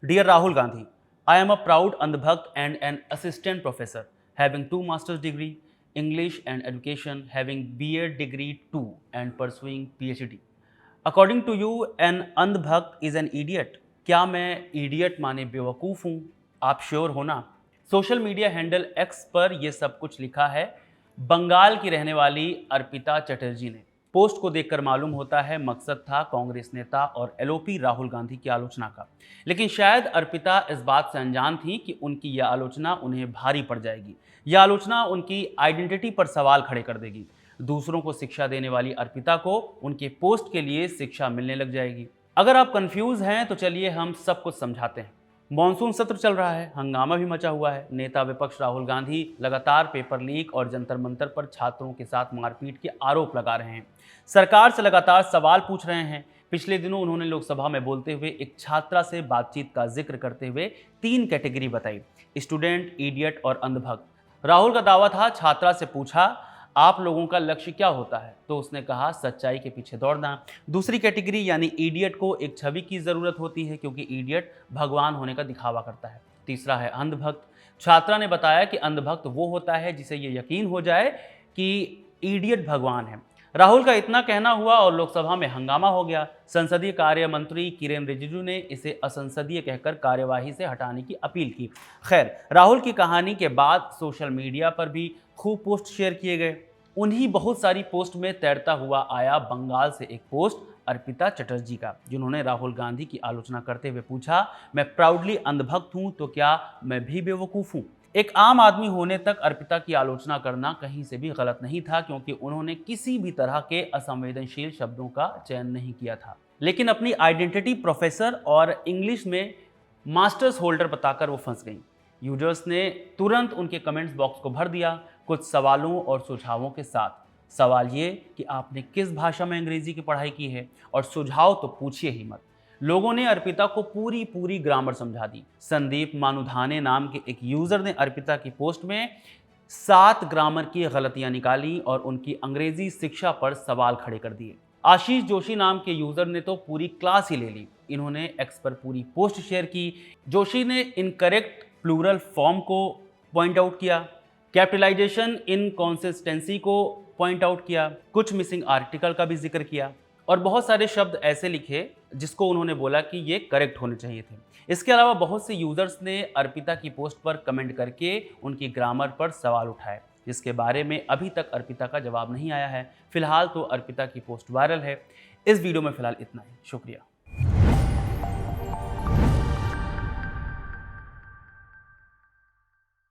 Dear Rahul Gandhi, I am a proud Andhbhakt and an assistant professor, having two master's degree, English and education, having B.Ed degree 2 and pursuing PhD. According to you, an Andhbhakt is an idiot. क्या मैं idiot माने बेवकूफ़ हूँ? आप sure हो ना? Social media handle x पर यह सब कुछ लिखा है बंगाल की रहने वाली अर्पिता चटर्जी ने। पोस्ट को देखकर मालूम होता है मकसद था कांग्रेस नेता और एलओपी राहुल गांधी की आलोचना का। लेकिन शायद अर्पिता इस बात से अनजान थी कि उनकी यह आलोचना उन्हें भारी पड़ जाएगी। यह आलोचना उनकी आइडेंटिटी पर सवाल खड़े कर देगी। दूसरों को शिक्षा देने वाली अर्पिता को उनके पोस्ट के लिए शिक्षा मिलने लग जाएगी। अगर आप कंफ्यूज हैं तो चलिए हम सब कुछ समझाते हैं। मॉनसून सत्र चल रहा है, हंगामा भी मचा हुआ है। नेता विपक्ष राहुल गांधी लगातार पेपर लीक और जंतर मंतर पर छात्रों के साथ मारपीट के आरोप लगा रहे हैं। सरकार से लगातार सवाल पूछ रहे हैं। पिछले दिनों उन्होंने लोकसभा में बोलते हुए एक छात्रा से बातचीत का जिक्र करते हुए 3 कैटेगरी बताई, स्टूडेंट, इडियट और अंधभक्त। राहुल का दावा था, छात्रा से पूछा आप लोगों का लक्ष्य क्या होता है, तो उसने कहा सच्चाई के पीछे दौड़ना। दूसरी कैटेगरी यानी इडियट को एक छवि की ज़रूरत होती है क्योंकि इडियट भगवान होने का दिखावा करता है। तीसरा है अंधभक्त। छात्रा ने बताया कि अंधभक्त वो होता है जिसे ये यकीन हो जाए कि इडियट भगवान है। राहुल का इतना कहना हुआ और लोकसभा में हंगामा हो गया। संसदीय कार्य मंत्री किरेन रिजिजू ने इसे असंसदीय कहकर कार्यवाही से हटाने की अपील की। खैर, राहुल की कहानी के बाद सोशल मीडिया पर भी खूब पोस्ट शेयर किए गए। उन्हीं बहुत सारी पोस्ट में तैरता हुआ आया बंगाल से एक पोस्ट अर्पिता चटर्जी का, जिन्होंने राहुल गांधी की आलोचना करते हुए पूछा, मैं प्राउडली अंधभक्त हूं तो क्या मैं भी बेवकूफ़ हूं? एक आम आदमी होने तक अर्पिता की आलोचना करना कहीं से भी गलत नहीं था क्योंकि उन्होंने किसी भी तरह के असंवेदनशील शब्दों का चयन नहीं किया था। लेकिन अपनी आइडेंटिटी प्रोफेसर और इंग्लिश में मास्टर्स होल्डर बताकर वो फंस गई। यूजर्स ने तुरंत उनके कमेंट्स बॉक्स को भर दिया कुछ सवालों और सुझावों के साथ। सवाल ये कि आपने किस भाषा में अंग्रेजी की पढ़ाई की है, और सुझाव तो पूछिए ही मत। लोगों ने अर्पिता को पूरी ग्रामर समझा दी। संदीप मानुधाने नाम के एक यूजर ने अर्पिता की पोस्ट में 7 ग्रामर की गलतियां निकाली और उनकी अंग्रेजी शिक्षा पर सवाल खड़े कर दिए। आशीष जोशी नाम के यूजर ने तो पूरी क्लास ही ले ली। इन्होंने एक्स पर पूरी पोस्ट शेयर की। जोशी ने इनकरेक्ट प्लूरल फॉर्म को पॉइंट आउट किया, कैपिटलाइजेशन इनकॉन्सिस्टेंसी को पॉइंट आउट किया, कुछ मिसिंग आर्टिकल का भी जिक्र किया और बहुत सारे शब्द ऐसे लिखे जिसको उन्होंने बोला कि ये करेक्ट होने चाहिए थे। इसके अलावा बहुत से यूजर्स ने अर्पिता की पोस्ट पर कमेंट करके उनकी ग्रामर पर सवाल उठाए, जिसके बारे में अभी तक अर्पिता का जवाब नहीं आया है। फिलहाल तो अर्पिता की पोस्ट वायरल है। इस वीडियो में फिलहाल इतना ही। शुक्रिया।